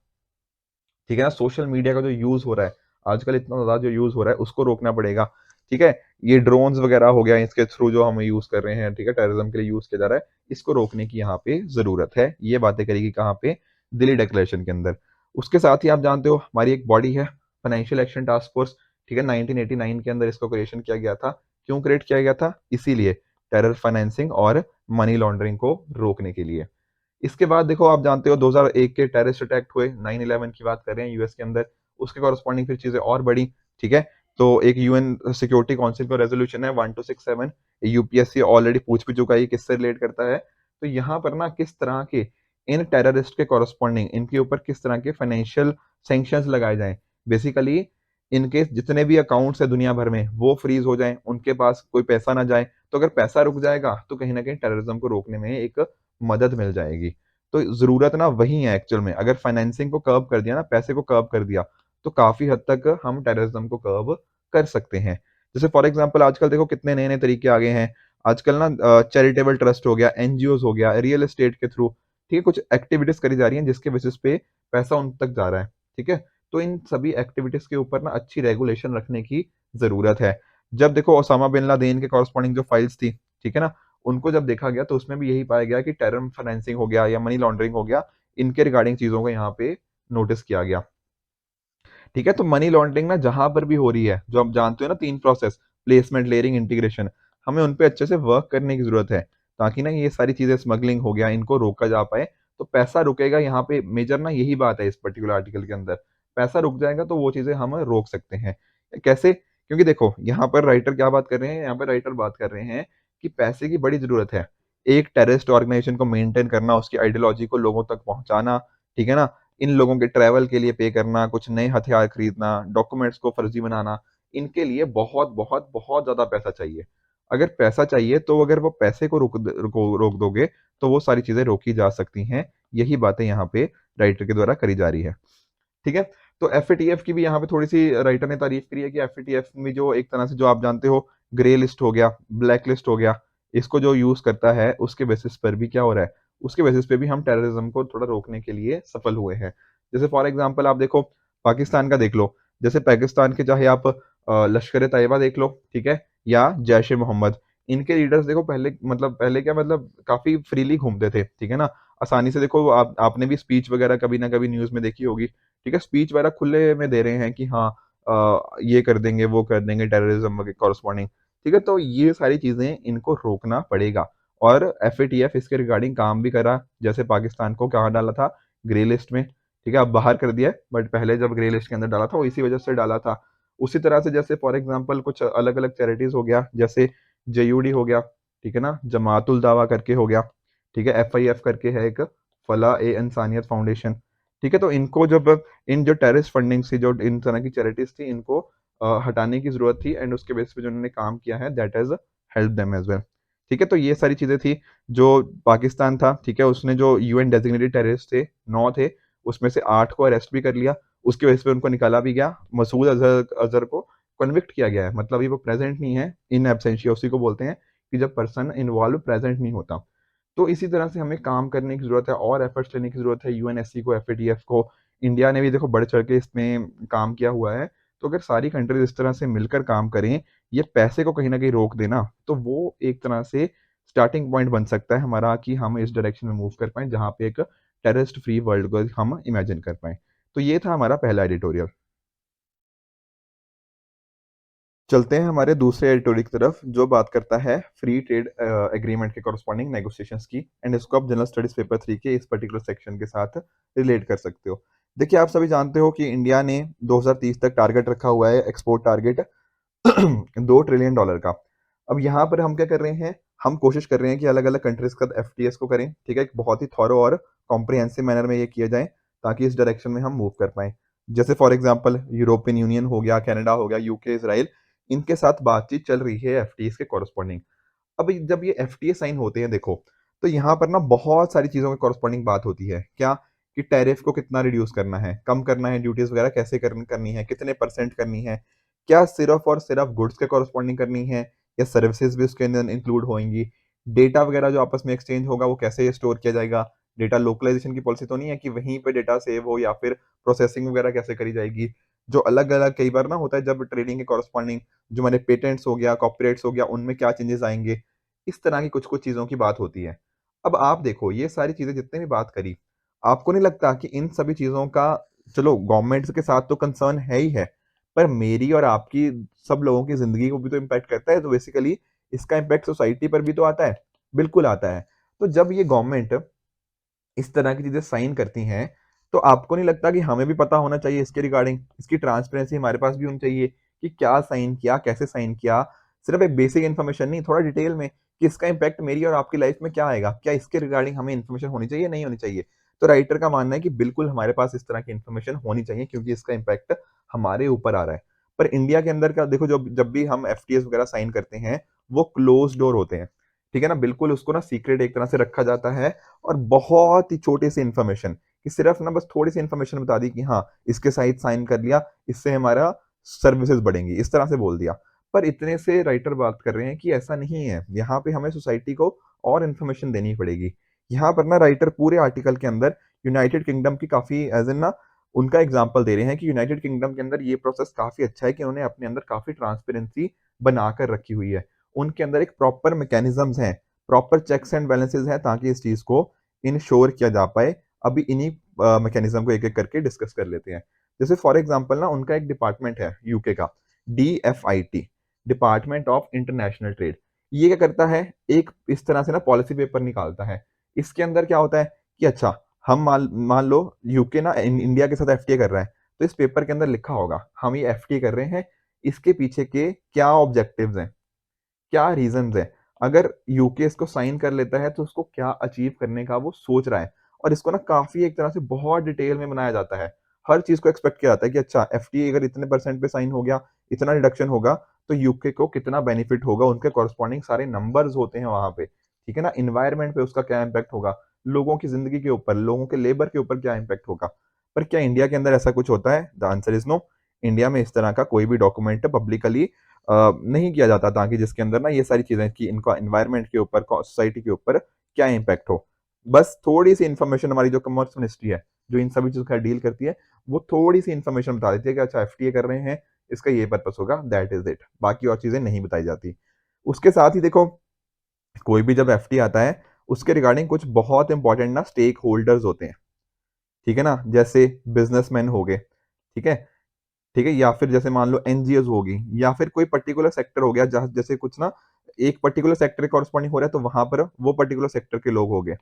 ठीक है ना, सोशल मीडिया का जो यूज हो रहा है आजकल, इतना ज्यादा जो यूज हो रहा है उसको रोकना पड़ेगा, ठीक है। ये ड्रोन्स वगैरह हो गया, इसके थ्रू जो हम यूज कर रहे हैं, ठीक है, टेररिज्म के लिए यूज किया जा रहा है, इसको रोकने की यहाँ पे जरूरत है, ये बातें करेगी कहाँ पे, दिल्ली डिक्लेरेशन के अंदर। उसके साथ ही आप जानते हो हमारी एक बॉडी है, फाइनेंशियल एक्शन टास्क फोर्स, ठीक है, 1989 के अंदर इसको क्रिएशन किया गया था। क्यों क्रिएट किया गया था, इसीलिए टेरर फाइनेंसिंग और मनी लॉन्ड्रिंग को रोकने के लिए। इसके बाद देखो आप जानते हो 2001 के टेररिस्ट अटैक हुए, 9/11 की बात कर रहे हैं यूएस के अंदर, उसके कॉरस्पॉन्डिंग फिर चीजें और बढ़ी, ठीक है। तो एक यूएन सिक्योरिटी काउंसिल का रेजोल्यूशन है 1267, यूपीएससी ऑलरेडी पूछ भी चुका है ये किससे रिलेट करता है, तो यहाँ पर ना किस तरह के इन टेररिस्ट के कॉरस्पॉन्डिंग इनके ऊपर किस तरह के फाइनेंशियल सैंक्शंस लगाए जाएं, बेसिकली इनके जितने भी अकाउंट्स है दुनिया भर में वो फ्रीज हो जाएं, उनके पास कोई पैसा ना जाए, तो अगर पैसा रुक जाएगा तो कहीं ना कहीं टेररिज्म को रोकने में एक मदद मिल जाएगी। तो ज़रूरत ना वही है एक्चुअल में। अगर फाइनेंसिंग को कर्ब कर दिया ना, पैसे को कर्ब कर दिया, तो काफ़ी हद तक हम टेररिज्म को कर्ब कर सकते हैं। जैसे फॉर एग्ज़ाम्पल आजकल देखो कितने नए-नए तरीके आ गए हैं। आजकल ना चैरिटेबल ट्रस्ट हो गया, एनजीओज़ हो गया, रियल एस्टेट के थ्रू, ठीक है, कुछ एक्टिविटीज़ करी जा रही हैं जिसके बेसिस पे पैसा उन तक जा रहा है, ठीक है? तो इन सभी एक्टिविटीज़ के ऊपर ना अच्छी रेगुलेशन रखने की ज़रूरत है। जब देखो ओसामा बिन लादेन के कॉरेस्पॉन्डिंग जो फाइल्स थी, ठीक है ना? उनको जब देखा गया तो उसमें भी यही पाया गया कि टेरर फाइनेंसिंग हो गया या मनी लॉन्ड्रिंग हो गया, इनके रिगार्डिंग चीज़ों को यहाँ पे नोटिस किया गया। ठीक है, तो मनी लॉन्ड्रिंग ना जहाँ पर भी हो रही है, जो आप जानते हो ना 3 प्रोसेस, प्लेसमेंट, लेयरिंग, इंटीग्रेशन, हमें उन पे अच्छे से वर्क करने की ज़रूरत है, ताकि ना ये सारी चीज़ें स्मगलिंग हो गया, इनको रोका जा पाए। तो पैसा रुकेगा यहाँ पे, मेजर ना यही बात है इस पर्टिकुलर आर्टिकल के अंदर। पैसा रुक जाएगा तो वो चीज़ें हम रोक सकते हैं। कैसे? क्योंकि देखो, यहाँ पर राइटर क्या बात कर रहे हैं, यहाँ पर राइटर बात कर रहे हैं कि पैसे की बड़ी ज़रूरत है। एक टेररिस्ट ऑर्गेनाइज़ेशन को मेंटेन करना, उसकी आइडियोलॉजी को लोगों तक पहुँचाना, ठीक है ना? इन लोगों के ट्रैवल के लिए पे करना, कुछ नए हथियार खरीदना, डॉक्यूमेंट्स को फर्जी बनाना, इनके लिए बहुत बहुत बहुत ज़्यादा पैसा चाहिए। अगर पैसा चाहिए तो अगर वो पैसे को रोक दोगे तो वो सारी चीज़ें रोकी जा सकती हैं। यही बातें यहाँ पे राइटर के द्वारा करी जा रही है। ठीक है? तो एफएटीएफ की भी यहाँ पे थोड़ी-सी राइटर ने तारीफ़ करी है कि एफएटीएफ में जो एक तरह से जो आप जानते हो ग्रे लिस्ट हो गया, ब्लैक लिस्ट हो गया, इसको जो यूज़ करता है उसके बेसिस पर भी क्या हो रहा है, उसके बेसिस पे भी हम टेररिज़्म को थोड़ा रोकने के लिए सफल हुए हैं। जैसे फॉर एग्ज़ाम्पल आप देखो पाकिस्तान का देख लो, जैसे पाकिस्तान के चाहे आप लश्कर-ए-तैयबा देख लो, ठीक है? या जैश-ए-मोहम्मद, इनके लीडर्स देखो पहले क्या मतलब काफ़ी फ्रीली घूमते थे, ठीक है ना? आसानी से देखो आप आपने भी स्पीच वगैरह कभी ना कभी न्यूज़ में देखी होगी, ठीक है? स्पीच वगैरह खुले में दे रहे हैं कि हाँ ये कर देंगे, वो कर देंगे टेररिज्म के कॉरेस्पॉन्डिंग, ठीक है? तो ये सारी चीज़ें इनको रोकना पड़ेगा और एफएटीएफ इसके रिगार्डिंग काम भी करा, जैसे पाकिस्तान को कहाँ डाला था? ग्रे लिस्ट में, ठीक है? अब बाहर कर दिया है, बट पहले जब ग्रे लिस्ट के अंदर डाला था, वो इसी वजह से डाला था। उसी तरह से जैसे फॉर एग्ज़ाम्पल कुछ अलग-अलग चैरिटीज़ हो गया, जैसे जेयूडी हो गया, ठीक है ना? जमात-उल दावा करके हो गया, ठीक है? एफआईएफ करके है एक, फलाह-ए-इंसानियत फाउंडेशन, ठीक है? तो इनको जब इन जो टेररिस्ट फंडिंग से जो इन तरह की चैरिटीज़ थी इनको हटाने की ज़रूरत थी एंड उसके बेसिस पे जो उन्होंने काम किया है that has helped them as well, ठीक है? तो ये सारी चीज़ें थी, जो पाकिस्तान था, ठीक है? उसने जो यूएन डेज़िग्नेटेड टेररिस्ट थे, 9 थे, उसमें से 8 को अरेस्ट भी कर लिया, उसके बेसिस पे उनको निकाला भी गया। मसूद अज़हर अज़हर को कन्विक्ट किया गया है, मतलब अभी वो प्रेज़ेंट नहीं है, इन एब्सेंटिया उसी को बोलते हैं कि जब पर्सन इन्वॉल्व प्रेज़ेंट नहीं होता। तो इसी तरह से हमें काम करने की ज़रूरत है और एफर्ट्स लेने की ज़रूरत है यूएनएससी को, एफएटीएफ को। इंडिया ने भी देखो बढ़-चढ़ के इसमें काम किया हुआ है। तो अगर सारी कंट्रीज़ इस तरह से मिलकर काम करें, ये पैसे को कहीं न कहीं रोक दें ना, तो वो एक तरह से स्टार्टिंग पॉइंट बन सकता है हमारा कि हम इस डायरेक्शन में मूव कर पाएँ, जहाँ पे एक टेररिस्ट फ्री वर्ल्ड को हम इमेजिन कर पाएँ। तो ये था हमारा पहला एडिटोरियल। चलते हैं हमारे दूसरे एडिटोरियल की तरफ, जो बात करता है फ्री ट्रेड एग्रीमेंट के कॉरेस्पॉन्डिंग नेगोशिएशंस की एंड इसको आप जनरल स्टडीज पेपर 3 के इस पर्टिकुलर सेक्शन के साथ रिलेट कर सकते हो। देखिए, आप सभी जानते हो कि इंडिया ने 2030 तक टारगेट रखा हुआ है, एक्सपोर्ट टारगेट $2 ट्रिलियन का। अब यहाँ पर हम क्या कर रहे हैं, हम कोशिश कर रहे हैं कि अलग-अलग कंट्रीज़ के साथ एफटीएस को करें, ठीक है? एक बहुत ही थॉरो और कॉम्प्रिहेंसिव मैनर में ये किया जाए, ताकि इस डायरेक्शन में हम मूव कर पाएँ। जैसे फॉर एग्ज़ाम्पल यूरोपियन यूनियन हो गया, कनाडा हो गया, यूके, इज़राइल, इनके साथ बातचीत चल रही है एफटीएस के कॉरेस्पॉन्डिंग। अब जब ये एफटीए साइन होते हैं देखो, तो यहाँ पर ना बहुत सारी चीज़ों के कॉरेस्पॉन्डिंग बात होती है। क्या? कि टैरिफ को कितना रिड्यूस करना है, कम करना है, ड्यूटीज़ वगैरह कैसे करनी है, कितने परसेंट करनी है, क्या सिर्फ़ और सिर्फ़ गुड्स के कॉरेस्पॉन्डिंग करनी है या सर्विसेज़ भी उसके अंदर इंक्लूड होएँगी? डेटा वगैरह जो आपस में एक्सचेंज होगा वो कैसे स्टोर किया जाएगा? डेटा लोकलाइज़ेशन की पॉलिसी तो नहीं है कि वहीं पे डेटा सेव हो या फिर प्रोसेसिंग वगैरह कैसे करी जाएगी? जो अलग-अलग कई बार ना होता है जब ट्रेडिंग के कॉरेस्पॉन्डिंग जो हमारे पेटेंट्स हो गया, कॉपीराइट्स हो गया, उनमें क्या चेंजेज़ आएँगे? इस तरह की कुछ-कुछ चीज़ों की बात होती है। अब आप देखो ये सारी चीज़ें जितने भी बात करी, आपको नहीं लगता कि इन सभी चीज़ों का चलो गवर्नमेंट्स के साथ तो कंसर्न है ही है, पर मेरी और आपकी सब लोगों की ज़िंदगी को भी तो इम्पैक्ट करता है, तो बेसिकली इसका इम्पैक्ट सोसाइटी पर भी तो आता है। बिल्कुल आता है। तो जब ये गवर्नमेंट इस तरह की चीज़ें साइन करती हैं, तो आपको नहीं लगता कि हमें भी पता होना चाहिए इसके रिगार्डिंग? इसकी ट्रांसपेरेंसी हमारे पास भी होनी चाहिए कि क्या साइन किया, कैसे साइन किया? सिर्फ़ एक बेसिक इन्फॉर्मेशन नहीं, थोड़ा डिटेल में कि इसका इम्पैक्ट मेरी और आपकी लाइफ़ में क्या आएगा? क्या इसके रिगार्डिंग हमें इन्फॉर्मेशन होनी चाहिए, नहीं होनी चाहिए? तो राइटर का मानना है कि बिल्कुल हमारे पास इस तरह की इन्फॉर्मेशन होनी चाहिए क्योंकि इसका इम्पैक्ट हमारे ऊपर आ रहा है। पर इंडिया के अंदर का देखो जब जब भी हम एफटीएस वगैरह साइन करते हैं, वो क्लोज़ डोर होते हैं। ठीक है ना, बिल्कुल उसको ना सीक्रेट एक तरह से रखा जाता है, और बहुत ही छोटी सी इन्फॉर्मेशन, कि सिर्फ ना बस थोड़ी सी इन्फॉर्मेशन बता दी कि हाँ इसके साथ साइन कर लिया, इससे हमारा सर्विसेज बढ़ेंगी, इस तरह से बोल दिया। पर इतने से राइटर बात कर रहे हैं कि ऐसा नहीं है, यहाँ पे हमें सोसाइटी को और इन्फॉर्मेशन देनी पड़ेगी। यहाँ पर ना राइटर पूरे आर्टिकल के अंदर यूनाइटेड किंगडम की काफी एज इन ना उनका एग्जाम्पल दे रहे हैं कि यूनाइटेड किंगडम के अंदर ये प्रोसेस काफी अच्छा है कि उन्होंने अपने अंदर काफी ट्रांसपेरेंसी बनाकर रखी हुई है। उनके अंदर एक प्रॉपर मैकेनिज्म्स हैं, प्रॉपर चेक्स एंड बैलेंसेस हैं, ताकि इस चीज को इंश्योर किया जा पाए। अभी इन्हीं मैकेनिज्म को एक एक करके डिस्कस कर लेते हैं। जैसे फॉर एग्जांपल ना उनका एक डिपार्टमेंट है यूके का, DFIT, department of international trade. ये क्या करता है, एक इस तरह से ना पॉलिसी पेपर निकालता है। इसके अंदर क्या होता है कि अच्छा, हम मान मान लो यूके ना इंडिया के साथ एफटीए कर रहा है, तो इस पेपर के अंदर लिखा होगा हम ये एफटीए कर रहे हैं, इसके पीछे के क्या ऑब्जेक्टिव्स हैं, क्या रीजंस है। अगर यूके इसको साइन कर लेता है तो उसको क्या अचीव करने का वो सोच रहा है। और इसको ना काफी एक तरह से बहुत डिटेल में बनाया जाता है। हर चीज को एक्सपेक्ट किया जाता है कि अच्छा एफटीए अगर इतने परसेंट पे साइन हो गया, इतना रिडक्शन होगा, तो यूके को कितना बेनिफिट होगा, उनके कॉरस्पॉन्डिंग सारे नंबर्स होते हैं वहां पे। ठीक है ना, इन्वायरमेंट पे उसका क्या इम्पैक्ट होगा, लोगों की जिंदगी के ऊपर, लोगों के लेबर के ऊपर क्या इम्पैक्ट होगा। पर क्या इंडिया के अंदर ऐसा कुछ होता है? The answer is no. India में इस तरह का कोई भी डॉक्यूमेंट पब्लिकली नहीं किया जाता, ताकि जिसके अंदर ना ये सारी चीजें कि इनका एनवायरनमेंट के ऊपर, सोसाइटी के ऊपर क्या इम्पैक्ट हो। बस थोड़ी सी इन्फॉर्मेशन हमारी जो कमर्स मिनिस्ट्री है, जो इन सभी चीजों का डील करती है, वो थोड़ी सी इन्फॉर्मेशन बता देती है कि अच्छा एफटीए कर रहे हैं, इसका ये पर्पस होगा, दैट इज इट। बाकी और चीजें नहीं बताई जाती। उसके साथ ही देखो, कोई भी जब एफटीए आता है, उसके रिगार्डिंग कुछ बहुत इंपॉर्टेंट ना स्टेक होल्डर्स होते हैं। ठीक है ना, जैसे बिजनेसमैन हो गए, ठीक है, ठीक है, या फिर जैसे मान लो एनजीओज होगी, या फिर कोई पर्टिकुलर सेक्टर हो गया, जहाँ जैसे कुछ ना एक पर्टिकुलर सेक्टर के कॉरस्पॉन्डिंग हो रहा है, तो वहां पर वो पर्टिकुलर सेक्टर के लोग हो गए।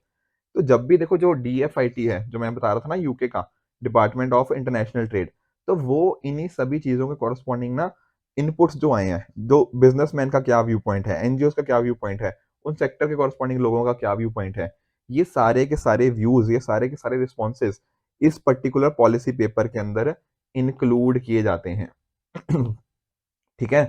तो जब भी देखो जो DFIT है, जो मैं बता रहा था ना यूके का, डिपार्टमेंट ऑफ इंटरनेशनल ट्रेड, तो वो इन्हीं सभी चीजों के कॉरस्पॉन्डिंग ना इनपुट्स जो आए हैं, जो बिजनेसमैन का क्या व्यू पॉइंट है, एनजीओ का क्या व्यू पॉइंट है, उन सेक्टर के कॉरस्पॉन्डिंग लोगों का क्या व्यू पॉइंट है, ये सारे के सारे व्यूज, ये सारे के सारे रिस्पॉन्सेज इस पर्टिकुलर पॉलिसी पेपर के अंदर इंक्लूड किए जाते हैं। ठीक है।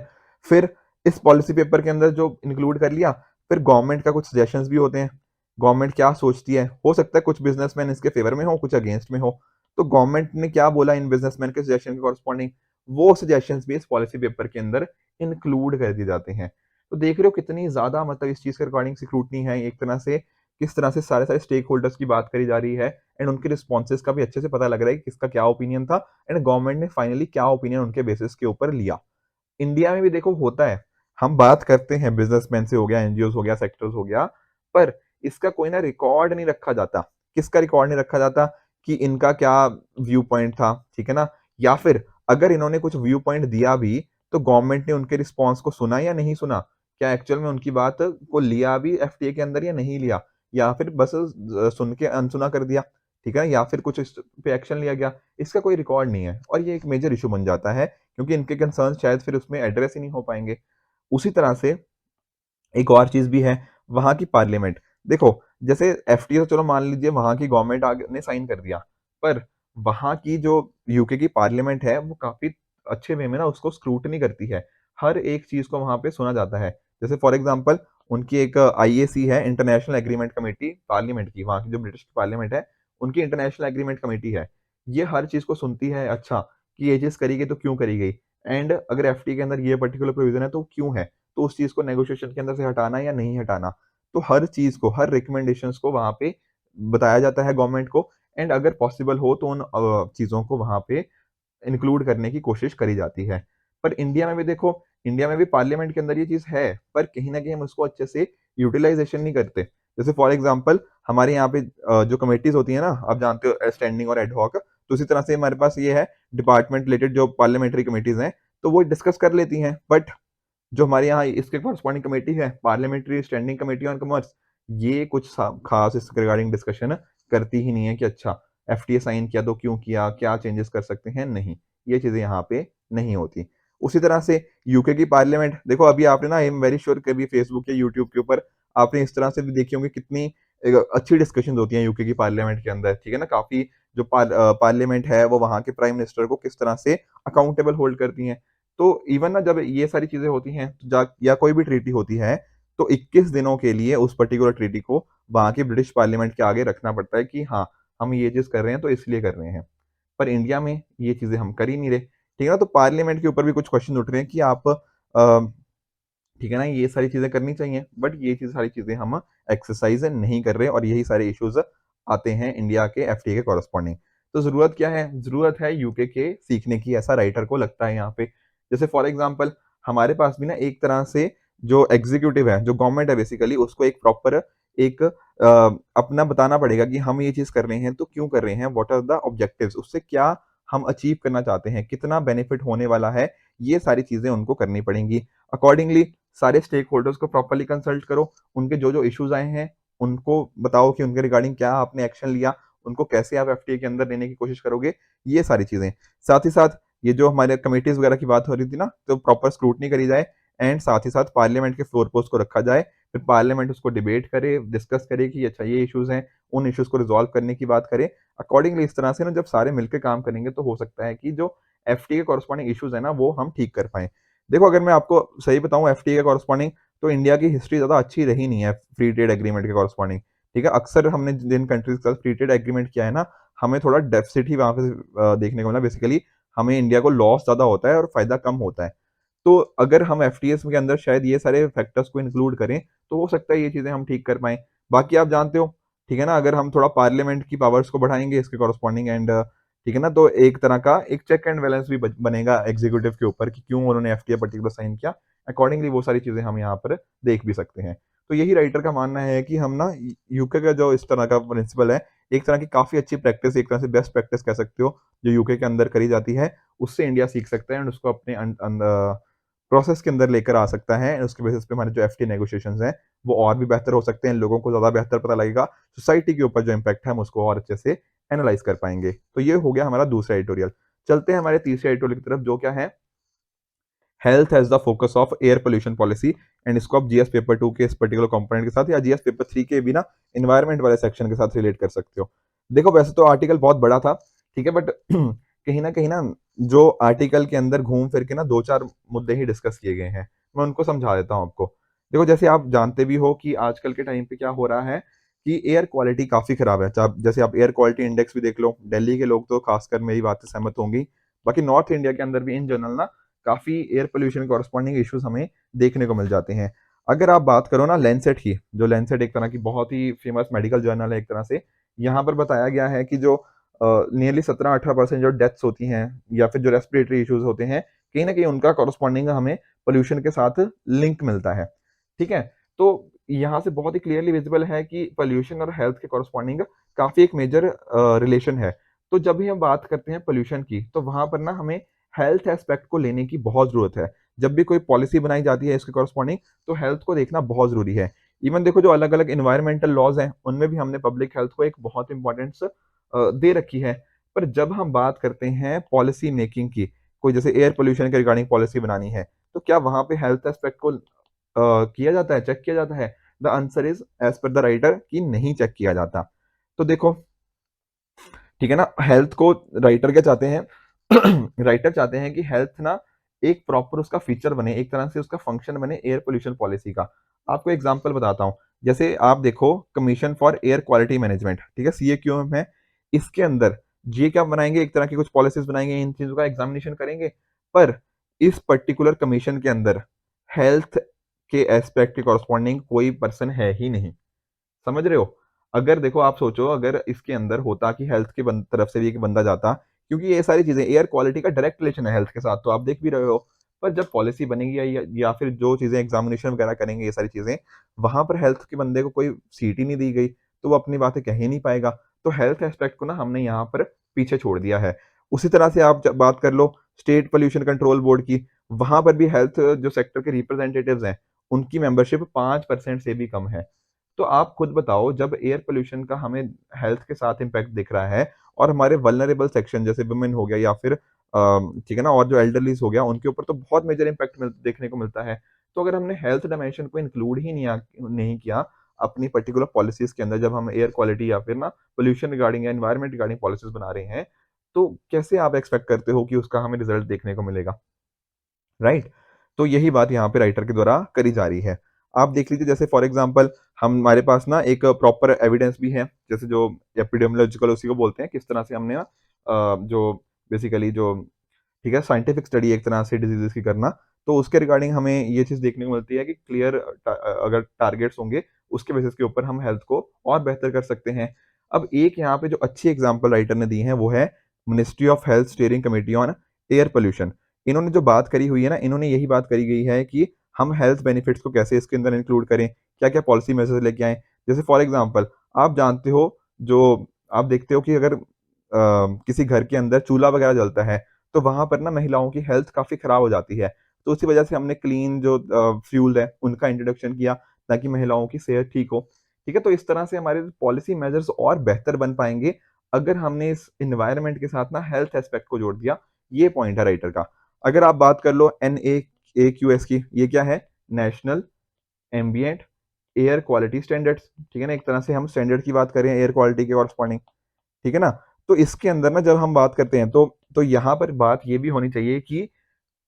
फिर इस पॉलिसी पेपर के अंदर जो इंक्लूड कर लिया, फिर गवर्नमेंट का कुछ सजेशंस भी होते हैं। गवर्नमेंट क्या सोचती है, हो सकता है कुछ बिजनेसमैन इसके फेवर में हो, कुछ अगेंस्ट में हो। तो गवर्नमेंट ने क्या बोला इन बिजनेसमैन के सजेशन के कॉरस्पॉन्डिंग, वो सजेशंस भी इस पॉलिसी पेपर के अंदर इंक्लूड कर दिए जाते हैं। तो देख रहे हो कितनी ज्यादा मतलब इस चीज के रिगार्डिंग स्क्रूटनी है एक तरह से, किस तरह से सारे सारे स्टेक होल्डर्स की बात करी जा रही है, एंड उनके रिस्पॉन्सेज का भी अच्छे से पता लग रहा है कि किसका क्या ओपिनियन था, एंड गवर्नमेंट ने फाइनली क्या ओपिनियन उनके बेसिस के ऊपर लिया। इंडिया में भी देखो होता है, हम बात करते हैं बिजनेसमैन से हो गया, एनजीओ हो गया, सेक्टर्स हो गया, पर इसका कोई ना रिकॉर्ड नहीं रखा जाता। किसका रिकॉर्ड नहीं रखा जाता कि इनका क्या व्यू पॉइंट था, ठीक है ना, या फिर अगर इन्होंने कुछ व्यू पॉइंट दिया भी, तो गवर्नमेंट ने उनके रिस्पॉन्स को सुना या नहीं सुना, क्या एक्चुअल में उनकी बात को लिया भी एफटीए के अंदर या नहीं लिया, या फिर बस सुन के अनसुना कर दिया, ठीक है, या फिर कुछ इस पे एक्शन लिया गया, इसका कोई रिकॉर्ड नहीं है, और ये एक मेजर इशू बन जाता है, क्योंकि इनके कंसर्न शायद फिर उसमें एड्रेस ही नहीं हो पाएंगे। उसी तरह से एक और चीज भी है, वहां की पार्लियामेंट। देखो, जैसे एफटीए तो चलो मान लीजिए वहां की गवर्नमेंट आगे ने साइन कर दिया, पर वहां की जो यूके की पार्लियामेंट है, वो काफी अच्छे वे में ना उसको स्क्रूटनी करती है। हर एक चीज को वहां पे सुना जाता है। जैसे फॉर एग्जांपल, उनकी एक IAC है, इंटरनेशनल एग्रीमेंट कमेटी, पार्लियामेंट की, वहां की जो ब्रिटिश पार्लियामेंट है, उनकी इंटरनेशनल एग्रीमेंट कमेटी है। ये हर चीज को सुनती है, अच्छा कि ये चीज करी गई तो क्यों करी गई, एंड अगर एफटीए के अंदर ये पर्टिकुलर प्रोविजन है तो क्यों है, तो उस चीज को नेगोशिएशन के अंदर से हटाना या नहीं हटाना। तो हर चीज को, हर रिकमेंडेशंस को वहां पे बताया जाता है गवर्नमेंट को, एंड अगर पॉसिबल हो तो उन चीजों को वहां पे इंक्लूड करने की कोशिश करी जाती है। पर इंडिया में भी देखो, इंडिया में भी पार्लियामेंट के अंदर ये चीज है, पर कहीं ना कहीं हम उसको अच्छे से यूटिलाइजेशन नहीं करते। जैसे फॉर एग्जांपल, हमारे यहाँ पे जो कमेटीज होती है ना, आप जानते हो, स्टैंडिंग और एडहॉक, तो उसी तरह से हमारे पास ये है डिपार्टमेंट रिलेटेड जो पार्लियामेंट्री कमेटीज हैं, तो वो डिस्कस कर लेती हैं। बट जो हमारे यहाँ इसके कॉरस्पॉन्डिंग कमेटी है, parliamentary standing committee on commerce, ये कुछ खास इसके रिगार्डिंग डिस्कशन करती ही नहीं है कि अच्छा एफटीए साइन किया तो क्यों किया, क्या चेंजेस कर सकते हैं, नहीं, ये चीजें यहाँ पे नहीं होती। उसी तरह से यूके की पार्लियामेंट देखो, अभी आपने ना, आई एम वेरी श्योर, कभी फेसबुक या यूट्यूब के ऊपर आपने इस तरह से भी देखी होंगी, कितनी अच्छी डिस्कशन होती है यूके की पार्लियामेंट के अंदर, ठीक है ना, काफी जो पार्लियामेंट है वो वहां के प्राइम मिनिस्टर को किस तरह से अकाउंटेबल होल्ड करती हैं। तो इवन ना जब ये सारी चीजें होती हैं, या कोई भी ट्रीटी होती है, तो 21 दिनों के लिए उस पर्टिकुलर ट्रीटी को वहाँ की ब्रिटिश पार्लियामेंट के आगे रखना पड़ता है कि हाँ, हम ये चीज़ कर रहे हैं तो इसलिए कर रहे हैं। पर इंडिया में ये चीज़ें हम कर ही नहीं रहे, ठीक है ना? तो पार्लियामेंट के ऊपर भी कुछ क्वेश्चन उठ रहे हैं कि आप ठीक है ना, ये सारी चीज़ें करनी चाहिए, बट ये चीज़ सारी चीज़ें हम एक्सरसाइज़ नहीं कर रहे और यही सारे इश्यूज़ आते हैं इंडिया के एफटीए के कॉरेस्पॉन्डिंग। तो ज़रूरत क्या है? ज़रूरत है यूके के सीखने की, ऐसा राइटर को लगता है यहाँ पे। जैसे फॉर एग्ज़ाम्पल हमारे पास भी ना एक तरह से जो एग्ज़ीक्यूटिव है, जो गवर्नमेंट है बेसिकली उसको एक प्रॉपर एक अपना बताना पड़ेगा कि हम ये चीज़ कर रहे हैं, तो क्यों कर रहे हैं? What are the objectives? उससे क्या हम अचीव करना चाहते हैं? कितना बेनिफिट होने वाला है? ये सारी चीज़ें उनको करनी पड़ेंगी। अकॉर्डिंगली सारे स्टेक होल्डर्स को प्रॉपर्ली कंसल्ट करो, उनके जो-जो इश्यूज़ आए हैं, उनको बताओ कि उनके रिगार्डिंग क्या आपने एक्शन लिया, उनको कैसे आप एफटीए के अंदर लेने की कोशिश करोगे, ये सारी चीज़ें। साथ ही साथ ये जो हमारे कमिटीज़ वगैरह की बात हो रही थी ना, तो प्रॉपर स्क्रूटनी करी जाए एंड साथ ही साथ पार्लियामेंट के फ्लोर पे उसको रखा जाए, फिर पार्लियामेंट उसको डिबेट करे, डिस्कस करे कि अच्छा ये इश्यूज़ हैं, उन इश्यूज़ को रिज़ॉल्व करने की बात करे। अकॉर्डिंगली इस तरह से ना जब सारे मिलके काम करेंगे तो हो सकता है कि जो एफटीए के कॉरेस्पॉन्डिंग इश्यूज़ हैं ना, वो हम ठीक कर पाएँ। देखो अगर मैं आपको सही बताऊँ एफटीए के कॉरेस्पॉन्डिंग तो इंडिया की हिस्ट्री ज़्यादा अच्छी रही नहीं है फ्री ट्रेड एग्रीमेंट के कॉरेस्पॉन्डिंग, ठीक है? अक्सर हमने जिन कंट्रीज़ के साथ फ्री ट्रेड एग्रीमेंट किया है ना, हमें थोड़ा डेफ़िसिट ही वहाँ पे देखने को मिला बेसिकली हमें इंडिया को लॉस ज़्यादा होता है और फ़ायदा कम होता है। तो अगर हम एफटीएस के अंदर शायद ये सारे फैक्टर्स को इंक्लूड करें, तो हो सकता है ये चीज़ें हम ठीक कर पाएँ। बाकी आप जानते हो, ठीक है ना, अगर हम थोड़ा पार्लियामेंट की पावर्स को बढ़ाएँगे इसके कॉरेस्पॉन्डिंग एंड ठीक है ना, तो एक तरह का एक चेक एंड बैलेंस भी ब बनेगा एग्ज़ीक्यूटिव के ऊपर कि क्यों उन्होंने एफटीए पर्टिकुलर साइन किया। अकॉर्डिंगली वो सारी चीज़ें हम यहाँ पर देख भी सकते हैं। तो यही राइटर का मानना है कि हम ना यूके का जो इस तरह का प्रिंसिपल है, एक तरह की काफ़ी अच्छी प्रैक्टिस, एक तरह से बेस्ट प्रैक्टिस कह सकते हो, जो यूके के अंदर करी जाती है, उससे इंडिया सीख सकता है एंड उसको अपने प्रोसेस के अंदर लेकर आ सकता है। उसके बेसिस पे हमारे जो एफटीए नेगोशिएशंस हैं, वो और भी बेहतर हो सकते हैं, लोगों को ज़्यादा बेहतर पता लगेगा, सोसाइटी के ऊपर जो इम्पैक्ट है हम उसको और अच्छे से एनालाइज़ कर पाएँगे। तो ये हो गया हमारा दूसरा एडिटोरियल। चलते हैं हमारे तीसरे एडिटोरियल की तरफ जो क्या है health as the focus of air pollution policy and इसको आप जीएस पेपर 2 के इस पर्टिकुलर कंपोनेंट के साथ या जीएस पेपर 3 के भी ना एनवायरनमेंट वाले सेक्शन के साथ रिलेट कर सकते हो। देखो वैसे तो आर्टिकल बहुत बड़ा था, ठीक है, बट कहीं ना जो आर्टिकल के अंदर घूम फिर के ना 2-4 मुद्दे ही डिस्कस किए गए हैं। मैं उनको समझा देता हूँ आपको। देखो जैसे आप जानते भी हो कि आजकल के टाइम पे क्या हो रहा है कि एयर क्वालिटी काफ़ी खराब है। जैसे आप एयर क्वालिटी इंडेक्स भी देख लो, दिल्ली के लोग तो खासकर मेरी बात से सहमत होंगे। बाकी नॉर्थ इंडिया के अंदर भी इन जनरल ना काफ़ी एयर पोल्यूशन कॉरेस्पॉन्डिंग इश्यूज हमें देखने को मिल जाते हैं। अगर आप बात करो ना लैंसेट की, जो लैंसेट एक तरह की बहुत ही फेमस मेडिकल जर्नल है एक तरह से, यहाँ पर बताया गया है कि जो नियरली 17-18% जो डेथ्स होती हैं या फिर जो रेस्पिरेटरी इश्यूज होते हैं, कहीं न कहीं उनका कॉरेस्पॉन्डिंग हमें पोल्यूशन के साथ लिंक मिलता है। ठीक है? तो यहाँ से बहुत ही क्लियरली विजिबल है कि पोल्यूशन और हेल्थ के कॉरेस्पॉन्डिंग काफ़ी एक मेजर रिलेशन है। तो जब भी हम बात करते हैं पोल्यूशन की, तो वहाँ पर ना हमें हेल्थ एस्पेक्ट को लेने की बहुत ज़रूरत है। जब भी कोई पॉलिसी बनाई जाती है इसके कॉरेस्पॉन्डिंग, तो हेल्थ को देखना बहुत ज़रूरी है। इवन देखो जो अलग-अलग एनवायरमेंटल लॉज़ हैं, उनमें भी हमने पब्लिक हेल्थ को एक बहुत इम्पोर्टेंस दे रखी है। पर जब हम बात करते हैं पॉलिसी मेकिंग की, कोई जैसे एयर पोल्यूशन के रिगार्डिंग पॉलिसी बनानी है, तो क्या वहाँ पे हेल्थ एस्पेक्ट को किया जाता है, चेक किया जाता है? The answer is as per the writer कि नहीं चेक किया जाता। तो देखो, ठीक है ना, हेल्थ को राइटर क्या चाहते हैं राइटर चाहते हैं कि हेल्थ ना एक प्रॉपर उसका फीचर बने, एक तरह से उसका फंक्शन बने एयर पोल्यूशन पॉलिसी का। आपको एग्जांपल बताता हूँ, जैसे आप देखो commission for air quality management, ठीक है, सीएक्यूएम है, इसके अंदर ये क्या बनाएंगे, एक तरह की कुछ पॉलिसीज बनाएंगे, इन चीजों का एग्जामिनेशन करेंगे, पर इस पर्टिकुलर कमीशन के अंदर हेल्थ के एस्पेक्ट के कॉरस्पॉन्डिंग कोई पर्सन है ही नहीं। समझ रहे हो? अगर देखो आप सोचो अगर इसके अंदर होता कि हेल्थ के तरफ से भी एक बंदा जाता, क्योंकि ये सारी चीज़ें एयर क्वालिटी का डायरेक्ट रिलेशन है हेल्थ के साथ, तो आप देख भी रहे हो। पर जब पॉलिसी बनेगी या फिर जो चीज़ें एग्ज़ामिनेशन वगैरह करेंगे ये सारी चीज़ें, वहाँ पर हेल्थ के बंदे को कोई सीट ही नहीं दी गई, तो वो अपनी बातें कह ही नहीं पाएगा। तो हेल्थ एस्पेक्ट को ना हमने यहाँ पर पीछे छोड़ दिया है। उसी तरह से आप जब बात कर लो स्टेट पॉल्यूशन कंट्रोल बोर्ड की, वहाँ पर भी हेल्थ जो सेक्टर के रिप्रेजेंटेटिव्स हैं, उनकी मेंबरशिप 5% से भी कम है। तो आप खुद बताओ जब एयर पोल्यूशन का हमें हेल्थ के साथ इम्पैक्ट दिख रहा है और हमारे वल्नरेबल सेक्शन जैसे वुमेन हो गया या फिर ठीक है ना, और जो एल्डरलीज हो गया उनके ऊपर तो बहुत मेजर इम्पैक्ट देखने को मिलता है। तो अगर हमने हेल्थ डायमेंशन को इंक्लूड ही नहीं किया अपनी पर्टिकुलर पॉलिसीज के अंदर, जब हम एयर क्वालिटी या फिर ना पोल्यूशन रिगार्डिंग या एनवायरमेंट रिगार्डिंग पॉलिसीज बना रहे हैं, तो कैसे आप एक्सपेक्ट करते हो कि उसका हमें रिजल्ट देखने को मिलेगा, राइट? तो यही बात यहाँ पे राइटर के द्वारा करी जा रही है। आप देख लीजिए, जैसे फॉर एग्जांपल हमारे पास ना एक प्रॉपर एविडेंस भी है, जैसे जो एपिडेमियोलॉजिकल उसी को बोलते हैं, किस तरह से हमने ना जो बेसिकली जो ठीक है साइंटिफिक स्टडी एक तरह से डिजीजेस की करना, तो उसके रिगार्डिंग हमें ये चीज़ देखने को मिलती है कि क्लियर अगर टारगेट्स होंगे, उसके बेसिस के ऊपर हम हेल्थ को और बेहतर कर सकते हैं। अब एक यहाँ पे जो अच्छी एग्जांपल राइटर ने दी है वो है ministry of health steering committee on air pollution. इन्होंने जो बात करी हुई है ना, इन्होंने यही बात करी गई है कि हम हेल्थ बेनिफिट्स को कैसे इसके अंदर इंक्लूड करें, क्या-क्या पॉलिसी मेजर्स लेके आएँ। जैसे फॉर एग्जांपल आप जानते हो, जो आप देखते हो कि अगर किसी घर के अंदर चूल्हा वगैरह जलता है, तो वहाँ पर ना महिलाओं की हेल्थ काफ़ी खराब हो जाती है। तो उसी वजह से हमने क्लीन जो फ्यूल है, उनका इंट्रोडक्शन किया ताकि महिलाओं की सेहत ठीक हो। ठीक है? तो इस तरह से हमारे पॉलिसी मेजर्स और बेहतर बन पाएँगे, अगर हमने इस एनवायरनमेंट के साथ ना हेल्थ एस्पेक्ट को जोड़ दिया। ये पॉइंट है राइटर का। अगर आप बात कर लो NAAQS की, ये क्या है? National ambient air quality standards, ठीक है ना? एक तरह से हम स्टैंडर्ड की बात करें एयर क्वालिटी के कॉरस्पॉन्डिंग, ठीक है ना? तो इसके अंदर ना जब हम बात करते हैं, तो यहाँ पर बात ये भी होनी चाहिए कि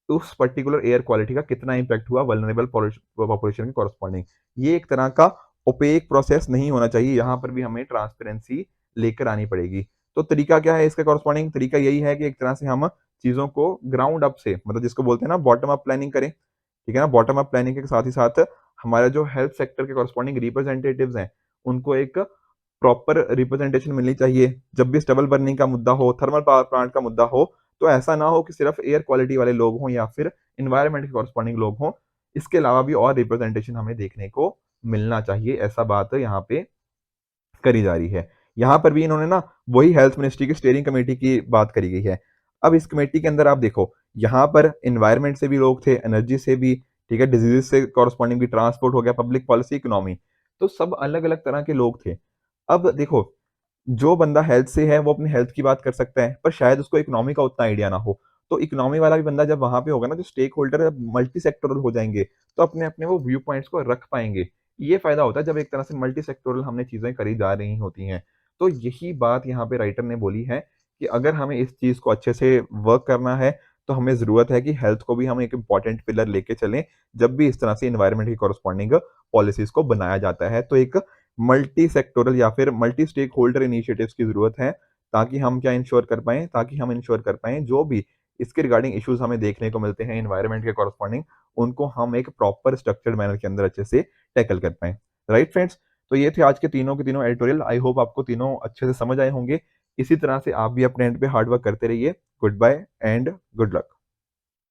उस पर्टिकुलर एयर क्वालिटी का कितना इम्पैक्ट हुआ वल्नरेबल पॉपुलेशन के कॉरस्पॉन्डिंग। ये एक तरह का ओपेक प्रोसेस नहीं होना चाहिए, यहाँ पर भी हमें ट्रांसपेरेंसी लेकर आनी पड़ेगी। तो तरीका क्या है इसका कॉरस्पॉन्डिंग? तरीका यही है कि एक तरह से हम चीज़ों को ग्राउंड अप से, मतलब जिसको बोलते हैं ना बॉटम अप प्लानिंग करें, ठीक है ना? बॉटम अप प्लानिंग के साथ ही साथ हमारा जो हेल्थ सेक्टर के कॉरस्पॉन्डिंग रिप्रेजेंटेटिव्स हैं, उनको एक प्रॉपर रिप्रेजेंटेशन मिलनी चाहिए। जब भी स्टबल बर्निंग का मुद्दा हो, थर्मल पावर प्लांट का मुद्दा हो, तो ऐसा ना हो कि सिर्फ एयर क्वालिटी वाले लोग हों या फिर एनवायरनमेंट के कॉरस्पॉन्डिंग लोग हों। इसके अलावा भी और रिप्रेजेंटेशन हमें देखने को मिलना चाहिए, ऐसा बात यहाँ पे करी जा रही है। यहाँ पर भी इन्होंने ना वही हेल्थ मिनिस्ट्री की स्टीयरिंग कमेटी की बात करी गई है। अब इस कमेटी के अंदर आप देखो, यहाँ पर एनवायरनमेंट से भी लोग थे, एनर्जी से भी, ठीक है, डिजीज़ेज़ से कॉरस्पॉन्डिंग भी, ट्रांसपोर्ट हो गया, पब्लिक पॉलिसी, इकोनॉमी, तो सब अलग-अलग तरह के लोग थे। अब देखो, जो बंदा हेल्थ से है वो अपनी हेल्थ की बात कर सकता है, पर शायद उसको इकोनॉमी का उतना आइडिया ना हो। तो इकोनॉमी वाला भी बंदा जब वहाँ पे होगा ना, जो स्टेक होल्डर है, मल्टी सेक्टोरल हो जाएँगे, तो अपने-अपने वो व्यू पॉइंट्स को रख पाएँगे। ये फ़ायदा होता है जब एक तरह से मल्टी सेक्टोरल हमने चीज़ें करी जा रही होती हैं। तो यही बात यहाँ पे राइटर ने बोली है कि अगर हमें इस चीज़ को अच्छे से वर्क करना है, तो हमें ज़रूरत है कि हेल्थ को भी हम एक इम्पोर्टेंट पिलर लेके चलें, जब भी इस तरह से एनवायरनमेंट की कॉरेस्पॉन्डिंग पॉलिसीज़ को बनाया जाता है। तो एक मल्टी सेक्टोरल या फिर मल्टी स्टेक होल्डर इनिशिएटिव्स की ज़रूरत है, ताकि हम क्या इंश्योर कर पाएँ, ताकि हम इंश्योर कर पाएँ जो भी इसके रिगार्डिंग इश्यूज़ हमें देखने को मिलते हैं एनवायरनमेंट के कॉरेस्पॉन्डिंग, उनको हम एक प्रॉपर स्ट्रक्चर्ड मैनर के अंदर अच्छे से टैकल कर पाएँ। Right friends? तो ये थे आज के तीनों एडिटोरियल। आई होप आपको तीनों अच्छे से समझ आए होंगे। इसी तरह से आप भी अपने एंड पे हार्ड वर्क करते रहिए। Goodbye and good luck.